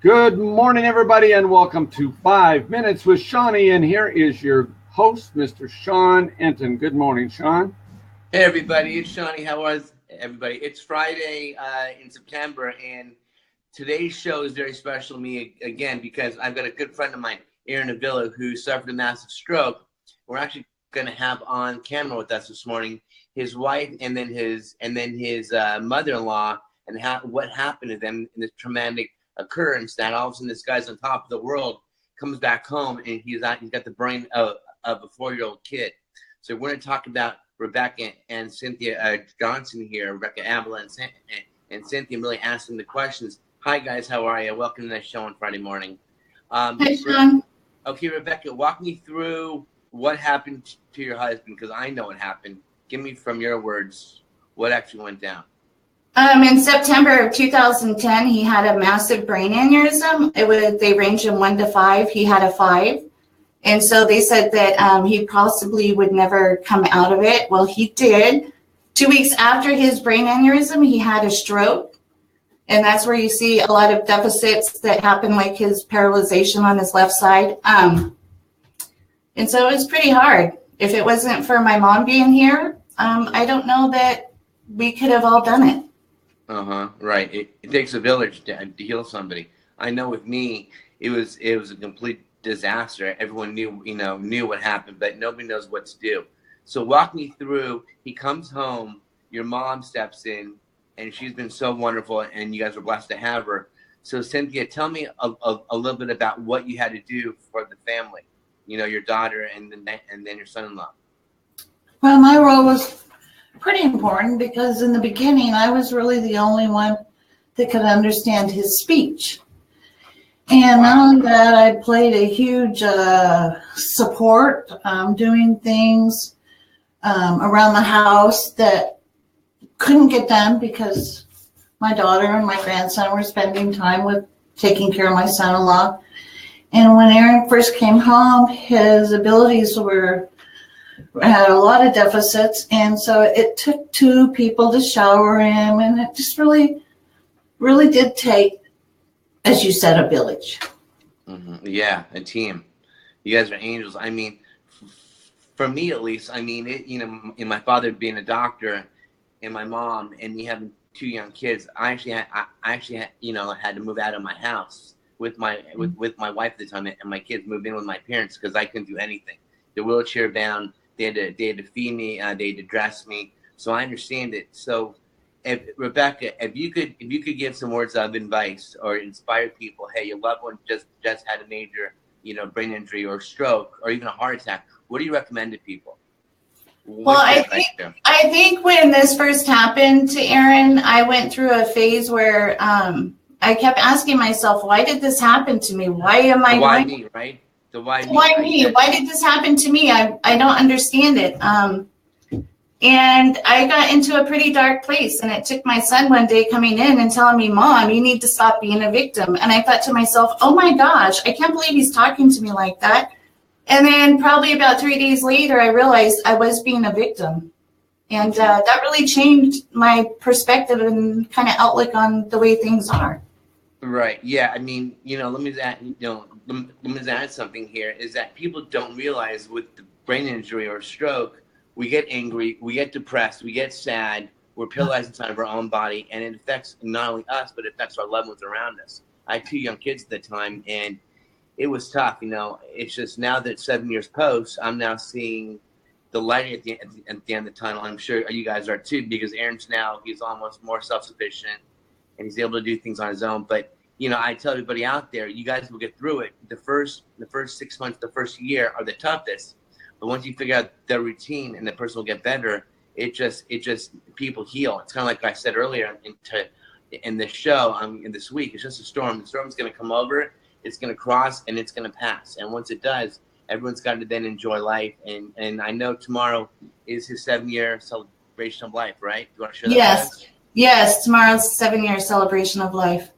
Good morning, everybody, and welcome to 5 Minutes with Shawnee. And here is your host, Mr. Sean Entin. Good morning, Sean. Hey, everybody. It's Shawnee. How was everybody? It's Friday in September, and today's show is very special to me again because I've got a good friend of mine, Aaron Avila, who suffered a massive stroke. We're actually going to have on camera with us this morning his wife and then his mother-in-law and what happened to them in this traumatic occurrence that all of a sudden this guy's on top of the world, comes back home, and he's got the brain of a 4-year-old kid. So we're going to talk about Rebecca and Cynthia Johnson here, Rebecca Avila and Cynthia, really asking the questions. Hi, guys. How are you? Welcome to the show on Friday morning. Hi, Sean. Okay, Rebecca, walk me through what happened to your husband, because I know what happened. Give me from your words what actually went down. In September of 2010, he had a massive brain aneurysm. They ranged from 1 to 5. He had a 5. And so they said that he possibly would never come out of it. Well, he did. 2 weeks after his brain aneurysm, he had a stroke. And that's where you see a lot of deficits that happen, like his paralyzation on his left side. And so it was pretty hard. If it wasn't for my mom being here, I don't know that we could have all done it. Right. It takes a village to heal somebody. I know with me, it was a complete disaster. Everyone knew what happened, but nobody knows what to do. So walk me through. He comes home, your mom steps in, and she's been so wonderful, and you guys were blessed to have her. So Cynthia, tell me a little bit about what you had to do for the family. Your daughter and then your son-in-law. Well, my role was pretty important because in the beginning, I was really the only one that could understand his speech. And not only that, I played a huge support, doing things around the house that couldn't get done because my daughter and my grandson were spending time with taking care of my son-in-law. And when Aaron first came home, his abilities had a lot of deficits, and so it took 2 people to shower him, and it just really, really did take, as you said, a village. Mm-hmm. Yeah, a team. You guys are angels. I mean, for me at least, in my father being a doctor, and my mom, and me having 2 young kids, I actually had to move out of my house with my wife at the time, and my kids moved in with my parents because I couldn't do anything. They're wheelchair bound. They had to feed me. They had to dress me. So I understand it. So, Rebecca, if you could give some words of advice or inspire people, hey, your loved one just had a major, brain injury or stroke or even a heart attack, what do you recommend to people? Well, I think when this first happened to Aaron, I went through a phase where I kept asking myself, why did this happen to me? Why am I? Why me, right? Why me? Why did this happen to me? I don't understand it. And I got into a pretty dark place, and it took my son one day coming in and telling me, Mom, you need to stop being a victim. And I thought to myself, oh my gosh, I can't believe he's talking to me like that. And then probably about 3 days later, I realized I was being a victim. And that really changed my perspective and kind of outlook on the way things are. Right. Yeah. Let me add something here is that people don't realize with the brain injury or stroke, we get angry, we get depressed, we get sad, we're paralyzed inside of our own body, and it affects not only us, but it affects our loved ones around us. I had 2 young kids at the time, and it was tough. It's just now that 7 years post, I'm now seeing the light at the end of the tunnel. I'm sure you guys are too, because he's almost more self-sufficient, and he's able to do things on his own. But I tell everybody out there, you guys will get through it. The first 6 months, the first year are the toughest. But once you figure out the routine and the person will get better, it just people heal. It's kind of like I said earlier in the show in this week. It's just a storm. The storm's going to come over, it's going to cross, and it's going to pass. And once it does, everyone's got to then enjoy life. And I know tomorrow is his 7-year celebration of life, right? Do you want to share that with us? Yes, tomorrow's 7-year celebration of life.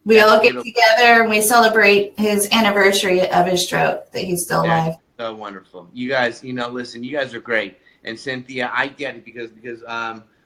We all get together and we celebrate his anniversary of his stroke, that he's still alive. So wonderful. You guys, listen, you guys are great. And Cynthia, I get it because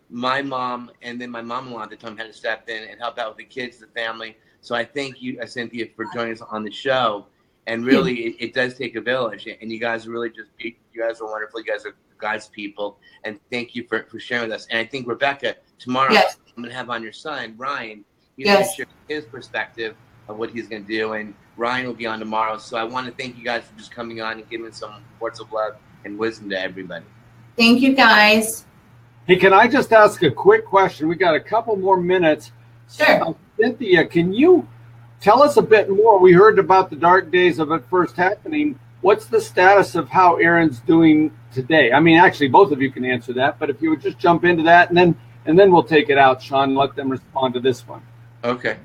my mom and then my mom-in-law at the time had to step in and help out with the kids, the family. So I thank you, Cynthia, for joining us on the show. And really, it does take a village. And you guys are really you guys are wonderful. You guys are God's people. And thank you for sharing with us. And I think, Rebecca, tomorrow I'm going to have on your son, Ryan. He's going to share his perspective of what he's going to do. And Ryan will be on tomorrow. So I want to thank you guys for just coming on and giving some words of love and wisdom to everybody. Thank you, guys. Hey, can I just ask a quick question? We got a couple more minutes. Sure. Cynthia, can you tell us a bit more? We heard about the dark days of it first happening. What's the status of how Aaron's doing today? I mean, actually, both of you can answer that, but if you would just jump into that, and then we'll take it out, Sean, and let them respond to this one. Okay.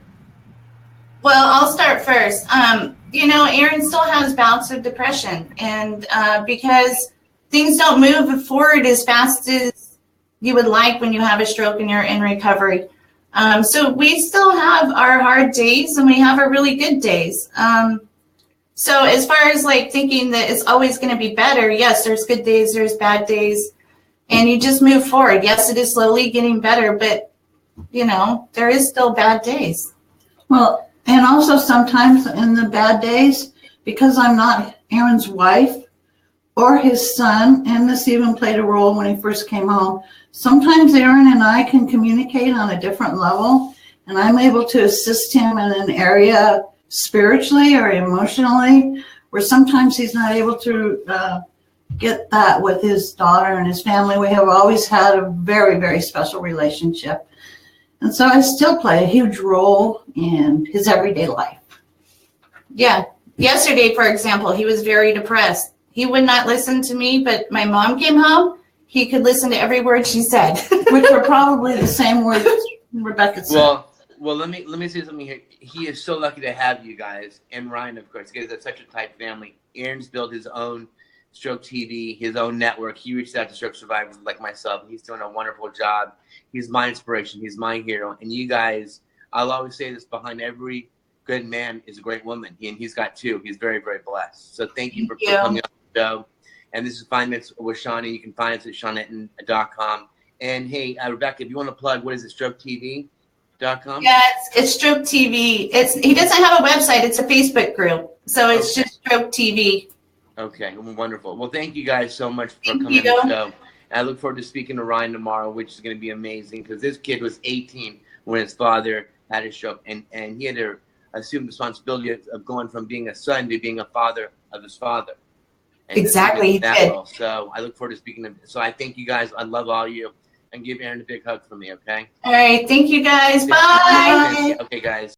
Well, I'll start first. Aaron still has bouts of depression, and because things don't move forward as fast as you would like when you have a stroke and you're in recovery. So we still have our hard days and we have our really good days. So as far as like thinking that it's always going to be better, yes, there's good days, there's bad days, and you just move forward. Yes, it is slowly getting better, but there is still bad days. Well, and also sometimes in the bad days, because I'm not Aaron's wife or his son, and this even played a role when he first came home, sometimes Aaron and I can communicate on a different level, and I'm able to assist him in an area spiritually or emotionally where sometimes he's not able to get that with his daughter and his family. We have always had a very, very special relationship. And so I still play a huge role in his everyday life. Yeah. Yesterday, for example, he was very depressed. He would not listen to me, but my mom came home. He could listen to every word she said. Which were probably the same words Rebecca said. Well, let me say something here. He is so lucky to have you guys, and Ryan, of course. You guys are such a tight family. Aaron's built his own Stroke TV, his own network. He reached out to stroke survivors like myself. He's doing a wonderful job. He's my inspiration. He's my hero. And you guys, I'll always say this, behind every good man is a great woman. And he's got two. He's very, very blessed. So thank you for coming on the show. And this is 5 Minutes with Seany. You can find us at SeanEntin.com. And hey, Rebecca, if you want to plug, what is it, StrokeTV.com? Yeah, it's Stroke TV. He doesn't have a website. It's a Facebook group. So it's just Stroke TV. Okay, wonderful. Well, thank you guys so much for coming on the show. And I look forward to speaking to Ryan tomorrow, which is going to be amazing because this kid was 18 when his father had a stroke, and he had to assume the responsibility of going from being a son to being a father of his father. And exactly. He did. So I look forward to speaking to him. So I thank you guys. I love all of you. And give Aaron a big hug from me, okay? All right. Thank you, guys. Bye. Okay, guys.